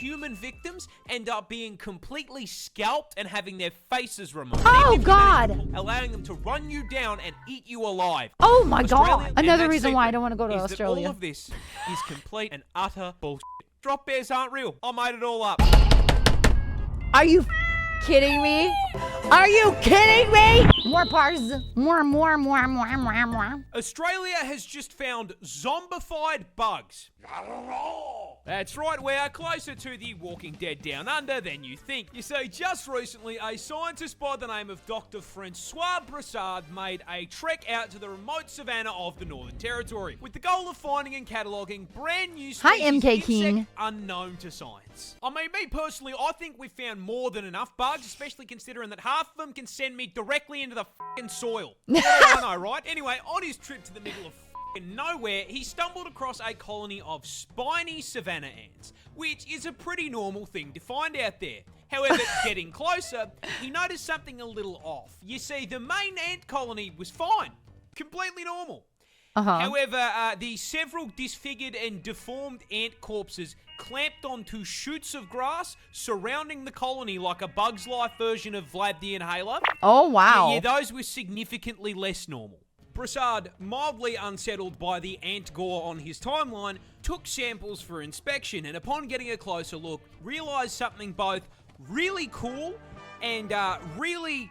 human victims end up being completely scalped and having their faces removed. Oh, God. Allowing them to run you down and eat you alive. Oh, my Australia, God. and Another that reason why I secret don't want to go to is that Australia. all of this is complete and utter bullshit. Drop bears aren't real. I made it all up. Are you kidding me? Are you kidding me? MoreParz. More. Australia has just found zombified bugs. That's right, we are closer to the Walking Dead Down Under than you think. You see, just recently, a scientist by the name of Dr. Francois Broussard made a trek out to the remote savannah of the Northern Territory with the goal of finding and cataloguing brand new species Hi, MK of insect King. unknown to science. I mean, me personally, I think we've found more than enough bugs, especially considering that half of them can send me directly into the f***ing soil. What do I know, right? Anyway, on his trip to the middle of nowhere, he stumbled across a colony of spiny savanna ants, which is a pretty normal thing to find out there. However, getting closer, he noticed something a little off. You see, the main ant colony was fine, completely normal. However, the several disfigured and deformed ant corpses clamped onto shoots of grass surrounding the colony like a Bug's Life version of Vlad the Inhaler. Oh, wow. Yeah, those were significantly less normal. Broussard, mildly unsettled by the ant gore on his timeline, took samples for inspection and upon getting a closer look, realized something both really cool and really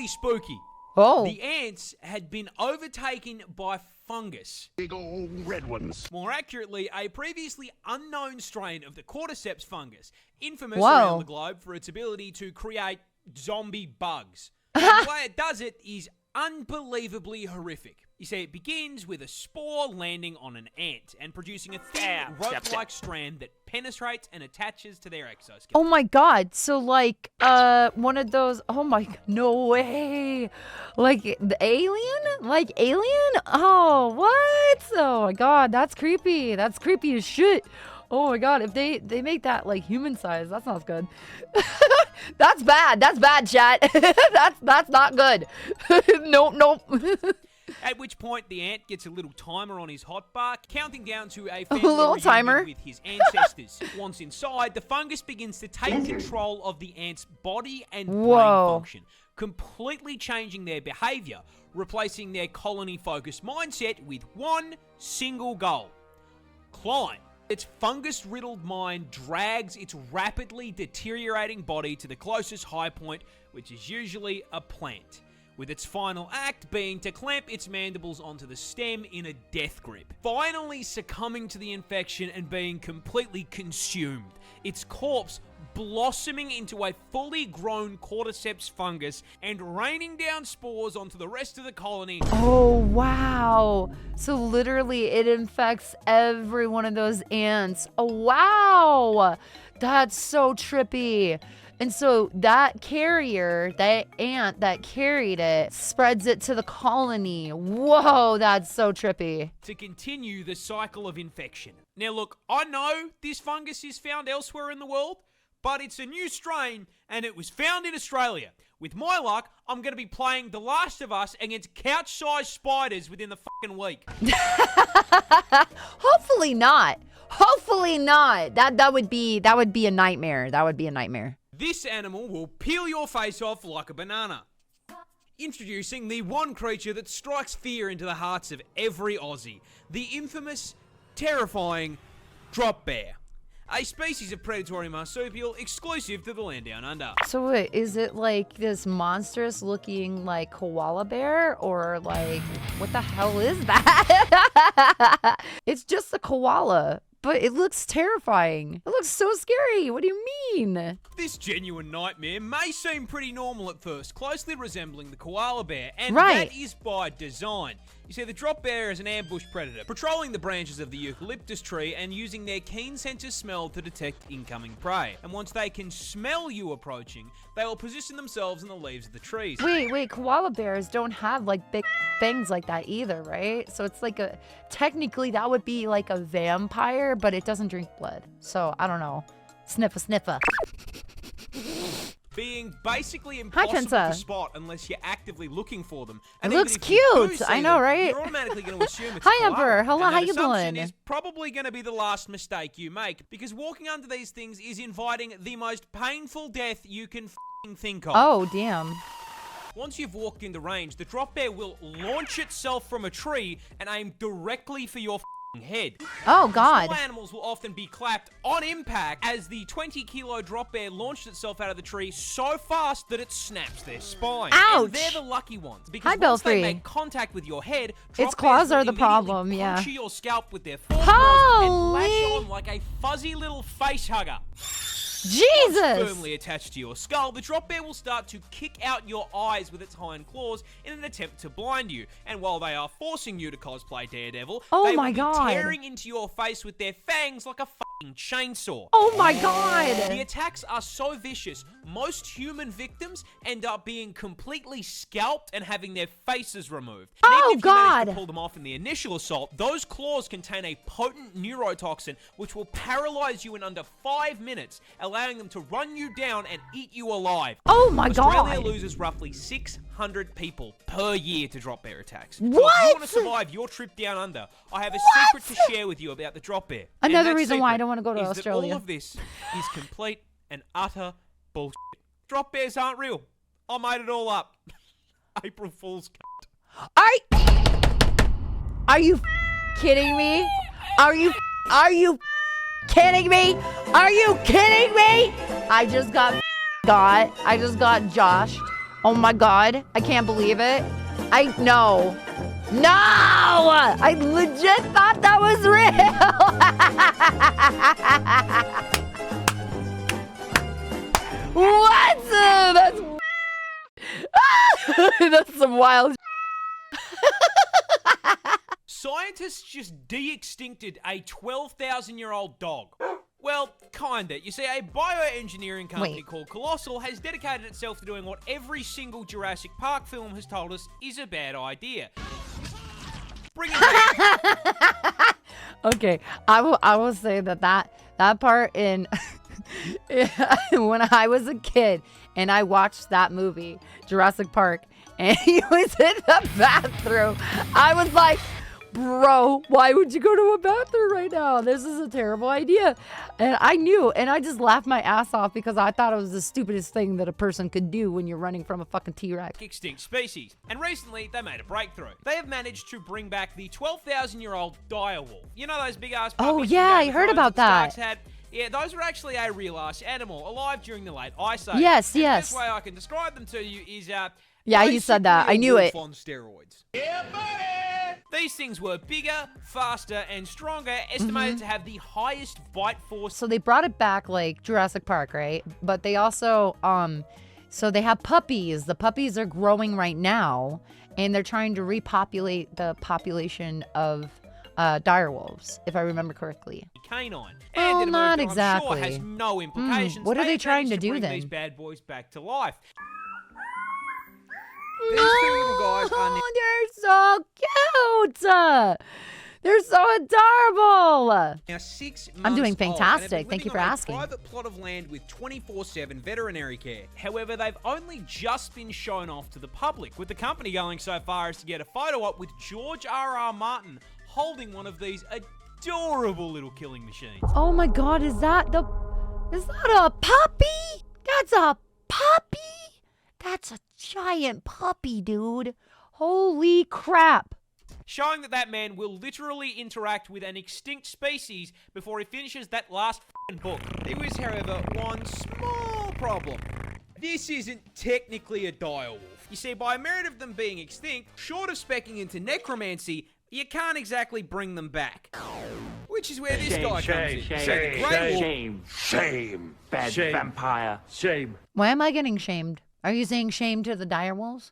spooky. Oh. The ants had been overtaken by fungus. Big old red ones. More accurately, a previously unknown strain of the cordyceps fungus, infamous Whoa. around the globe for its ability to create zombie bugs. And the way it does it is unbelievably horrific. You see, it begins with a spore landing on an ant and producing a thin, rope-like strand that penetrates and attaches to their exoskeleton. Oh my God. So like, one of those, oh my, no way. Like the alien? Like Alien? Oh, what? Oh my God, that's creepy. That's creepy as shit. Oh my God, if they make that like human size, that sounds good. That's bad. That's bad, chat. that's not good. Nope. At which point, the ant gets a little timer on his hotbar, counting down to a family little reunion timer. with his ancestors. Once inside, the fungus begins to take control of the ant's body and brain function, completely changing their behavior, replacing their colony-focused mindset with one single goal: climb. Its fungus-riddled mind drags its rapidly deteriorating body to the closest high point, which is usually a plant, with its final act being to clamp its mandibles onto the stem in a death grip. Finally succumbing to the infection and being completely consumed, its corpse blossoming into a fully grown cordyceps fungus and raining down spores onto the rest of the colony. Oh, wow. So literally it infects every one of those ants. Oh, wow. That's so trippy. And so that carrier, that ant that carried it, spreads it to the colony. Whoa, that's so trippy. To continue the cycle of infection. Now look, I know this fungus is found elsewhere in the world, but it's a new strain and it was found in Australia. With my luck, I'm going to be playing The Last of Us against couch-sized spiders within the fucking week. Hopefully not. Hopefully not. That would be a nightmare. That would be a nightmare. This animal will peel your face off like a banana. Introducing the one creature that strikes fear into the hearts of every Aussie. The infamous, terrifying drop bear. A species of predatory marsupial exclusive to the land down under. So wait, is it like this monstrous looking like koala bear, or like what the hell is that? It's just a koala, but it looks terrifying. It looks so scary. What do you mean? This genuine nightmare may seem pretty normal at first, closely resembling the koala bear, and Right. that is by design. You see, the drop bear is an ambush predator, patrolling the branches of the eucalyptus tree and using their keen sense of smell to detect incoming prey. And once they can smell you approaching, they will position themselves in the leaves of the trees. Wait, koala bears don't have like big fangs like that either, right? So it's like technically that would be like a vampire, but it doesn't drink blood. So I don't know. Sniffa. being basically impossible to Princess. spot unless you're actively looking for them. It And looks even if you do cute. see I know, them, right? You're automatically going to assume it's Hi, koala. Emperor. Hello, And how that you assumption doing? is probably going to be the last mistake you make, because walking under these things is inviting the most painful death you can think of. Oh, damn. Once you've walked into range, the drop bear will launch itself from a tree and aim directly for your head. Oh, God. Small animals will often be clapped on impact, as the 20-kilo drop bear launched itself out of the tree so fast that it snaps their spine. Ouch. And they're the lucky ones, because Hi, once they Belfry. make contact with your head, drop Its claws bears will are the immediately problem, yeah. puncture your scalp with their forepaws and lash Holy. on like a fuzzy little face hugger. Jesus. Firmly attached to your skull, the drop bear will start to kick out your eyes with its hind claws in an attempt to blind you. And while they are forcing you to cosplay Daredevil, Oh they my will be God. tearing into your face with their fangs like a fucking chainsaw. Oh, my The God. attacks are so vicious, most human victims end up being completely scalped and having their faces removed. And Oh, even if you manage God. to pull them off in the initial assault, those claws contain a potent neurotoxin which will paralyze you in under 5 minutes, allowing them to run you down and eat you alive. Oh, my Australia God. loses roughly 600 people per year to drop bear attacks. So if What? you want to survive your trip down under, I have a secret to share with you about the drop bear. And Another that reason why I secret don't wanna go to is that Australia. all of this is complete and utter bullshit. Drop bears aren't real. I made it all up. April Fool's cunt. Are you kidding me? Are you kidding me? Are you kidding me? I just got joshed. Oh my God. I can't believe it. No. I legit thought that was real. What? That's some wild. Scientists just de-extincted a 12,000-year-old dog. Well, kinda. You see, a bioengineering company Wait. called Colossal has dedicated itself to doing what every single Jurassic Park film has told us is a bad idea. Bring it back. Okay, I will say that part in when I was a kid and I watched that movie, Jurassic Park, and he was in the bathroom, I was like, bro, why would you go to a bathroom right now? This is a terrible idea. And I knew, and I just laughed my ass off because I thought it was the stupidest thing that a person could do when you're running from a fucking T-Rex. Extinct species. And recently, they made a breakthrough. They have managed to bring back the 12,000-year-old direwolf. You know those big-ass puppies? Oh, from yeah, Game I of heard Thrones about the Starks that. had? Yeah, those were actually a real-ass animal, alive during the late Ice Age. Yes, And yes. The best way I can describe them to you is, Yeah, you said that. basically I knew a it. wolf on steroids. Yeah, buddy! These things were bigger, faster, and stronger, estimated to have the highest bite force. So they brought it back like Jurassic Park, right? But they also, so they have puppies. The puppies are growing right now, and they're trying to repopulate the population of direwolves, if I remember correctly. Canine. Well, And in a not move that I'm sure exactly. has no implications. What are they have trying managed to do bring then? These bad boys back to life. These two little guys are now They're so cute. They're so adorable. 6 months I'm doing old and have fantastic. been Thank you living for on a asking. private plot of land with 24/7 veterinary care. However, they've only just been shown off to the public, with the company going so far as to get a photo op with George R.R. Martin holding one of these adorable little killing machines. Oh my God, is that a puppy? That's a puppy? That's a giant puppy, dude. Holy crap. Showing that man will literally interact with an extinct species before he finishes that last f***ing book. There is, however, one small problem. This isn't technically a direwolf. You see, by merit of them being extinct, short of specking into necromancy, you can't exactly bring them back. Which is where this guy comes in. So the Grey Wolf- Shame, bad vampire. Shame. Why am I getting shamed? Are you saying shame to the direwolves?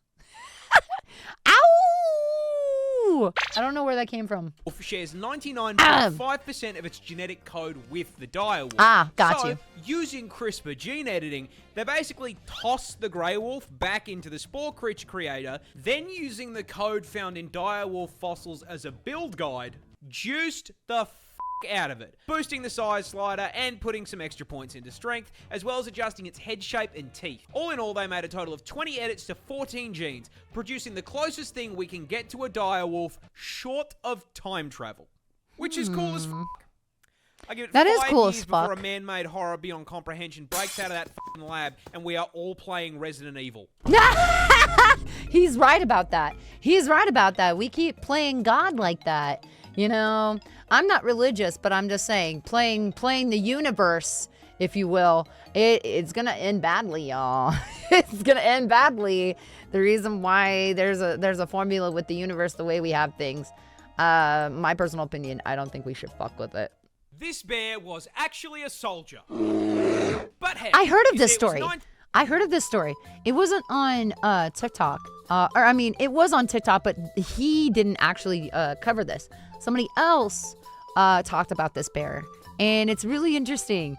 Ow! I don't know where that came from. shares 99.5% of its genetic code with the direwolf. Ah, got so, you. using CRISPR gene editing, they basically toss the grey wolf back into the spore creature creator, then using the code found in direwolf fossils as a build guide, juiced the out of it, boosting the size slider and putting some extra points into strength, as well as adjusting its head shape and teeth. All in all, they made a total of 20 edits to 14 genes, producing the closest thing we can get to a direwolf short of time travel. Which is cool as fuck. I give it That is 5 cool years as before fuck. a man-made horror beyond comprehension breaks out of that fucking lab and we are all playing Resident Evil. He's right about that. He's right about that. We keep playing God like that. You know, I'm not religious, but I'm just saying, playing the universe, if you will, it's gonna end badly, y'all. It's gonna end badly. The reason why there's a formula with the universe, the way we have things. My personal opinion, I don't think we should fuck with it. This bear was actually a soldier. But hey, I heard of you this see, it was story. I heard of this story. It wasn't on TikTok. It was on TikTok, but he didn't actually cover this. Somebody else talked about this bear, and it's really interesting.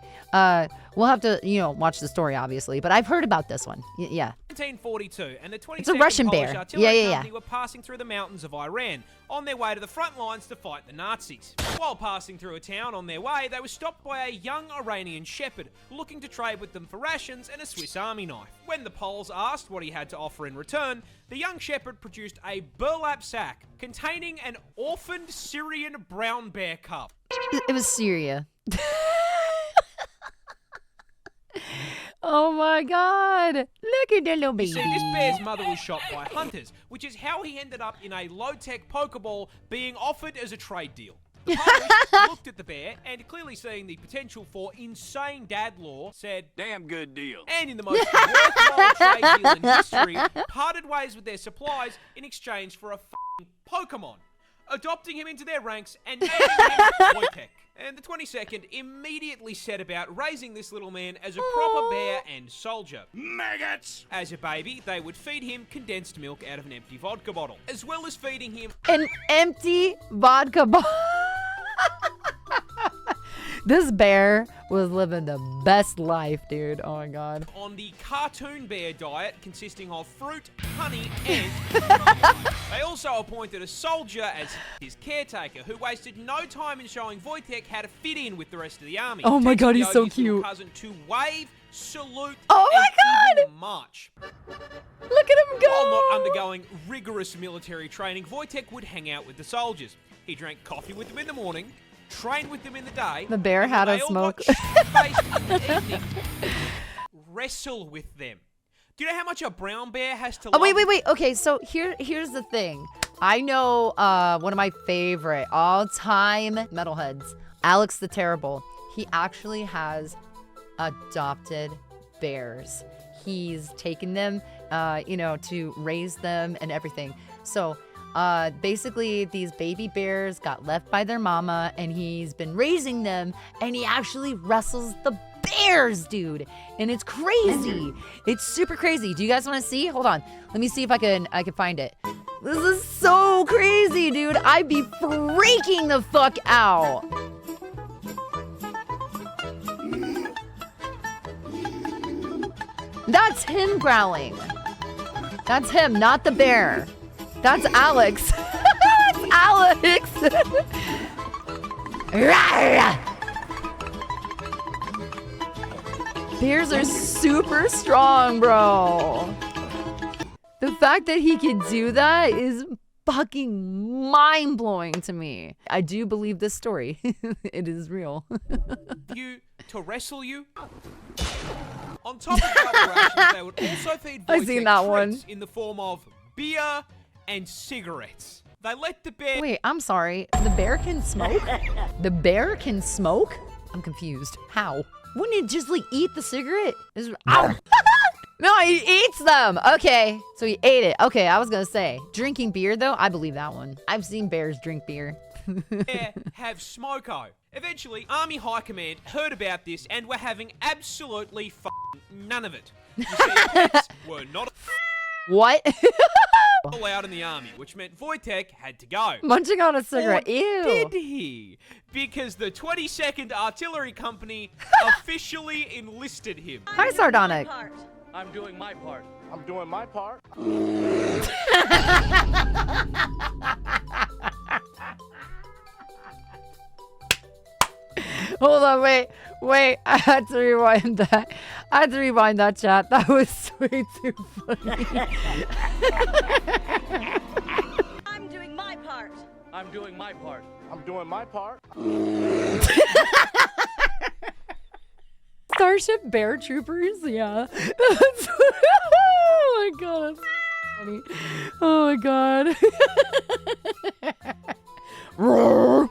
We'll have to, watch the story, obviously, but I've heard about this one. Yeah. 1942, and the 22nd It's a Russian Polish bear. artillery Yeah. company were passing through the mountains of Iran on their way to the front lines to fight the Nazis. While passing through a town on their way, they were stopped by a young Iranian shepherd looking to trade with them for rations and a Swiss Army knife. When the Poles asked what he had to offer in return, the young shepherd produced a burlap sack containing an orphaned Syrian brown bear cub. It was Syria. Oh my God! Look at the little baby. You see, this bear's mother was shot by hunters, which is how he ended up in a low-tech Pokeball being offered as a trade deal. The Polish looked at the bear and, clearly seeing the potential for insane dad lore, said, Damn good deal. and in the most worthwhile trade deal in history, parted ways with their supplies in exchange for a f***ing Pokemon, adopting him into their ranks and naming him Wojtek. And the 22nd immediately set about raising this little man as a proper bear and soldier. Maggots! As a baby, they would feed him condensed milk out of an empty vodka bottle, as well as feeding him An empty vodka bottle. This bear was living the best life, dude. Oh my God. on the cartoon bear diet consisting of fruit, honey, and They also appointed a soldier as his caretaker, who wasted no time in showing Wojtek how to fit in with the rest of the army. Oh my God, teaching he's so Yogi's little cute. cousin to wave, salute, Oh my and God! even march. Look at him go! While not undergoing rigorous military training, Wojtek would hang out with the soldiers. He drank coffee with them in the morning, trained with them in the day. The bear and had when a they all smoke. got shit-faced in the evening, wrestle with them. Do you know how much a brown bear has to Oh, love? wait. Okay, so here's the thing. I know one of my favorite all-time metalheads, Alex the Terrible. He actually has adopted bears. He's taken them, to raise them and everything. So basically, these baby bears got left by their mama, and he's been raising them, and he actually wrestles the bears, dude. And it's crazy. It's super crazy. Do you guys want to see? Hold on. Let me see if I can find it. This is so crazy, dude. I'd be freaking the fuck out. That's him growling. That's him, not the bear. That's Alex. That's Alex. Bears are super strong, bro. The fact that he can do that is fucking mind-blowing to me. I do believe this story. It is real. You to wrestle you. On top of the rations, they would also feed I seen Wojtek that one. treats in the form of beer and cigarettes. They let the bear Wait, I'm sorry. The bear can smoke? The bear can smoke? I'm confused. How? Wouldn't it just eat the cigarette? Ow! No, he eats them. Okay, so he ate it. Okay, I was gonna say drinking beer though. I believe that one. I've seen bears drink beer. have smoko. Eventually, Army High Command heard about this and were having absolutely none of it. You see, pets were not What? allowed in the army, which meant Wojtek had to go. Munching on a cigarette. Or Ew. did he? Because the 22nd Artillery Company officially enlisted him. Hi, Sardonic. I'm doing my part. I'm doing my part. Hold on, wait. I had to rewind that. Chat. That was way too funny. I'm doing my part. I'm doing my part. I'm doing my part. Starship Bear Troopers, yeah. Oh my god, that's funny. Oh my god. Roar.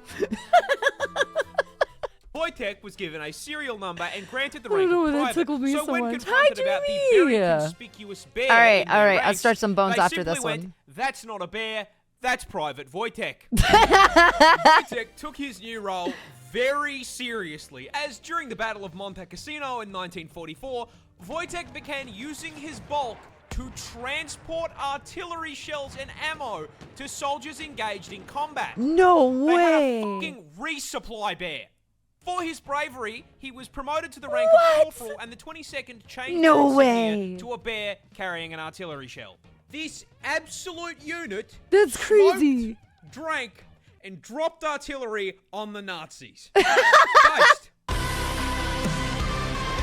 Wojtek was given a serial number and granted the I rank don't know, of that private. tickled me so when much. confronted Hi, about the Jimmy. very conspicuous bear All right, in their I'll ranks, start some bones they after simply this went, one. That's not a bear, that's Private Wojtek. Wojtek took his new role very seriously, as during the Battle of Monte Cassino in 1944, Wojtek began using his bulk to transport artillery shells and ammo to soldiers engaged in combat. No They had way. a fucking resupply bear. For his bravery, he was promoted to the rank What? of corporal, and the 22nd changed No their insignia way. to a bear carrying an artillery shell. This absolute unit That's crazy. smoked, drank, and dropped artillery on the Nazis. Based.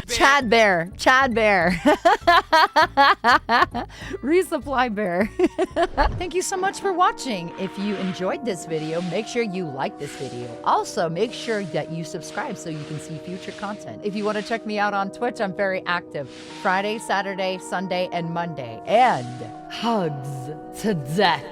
Chad Bear. Resupply Bear. Thank you so much for watching. If you enjoyed this video, make sure you like this video. Also, make sure that you subscribe so you can see future content. If you want to check me out on Twitch, I'm very active. Friday, Saturday, Sunday, and Monday. And hugs to death.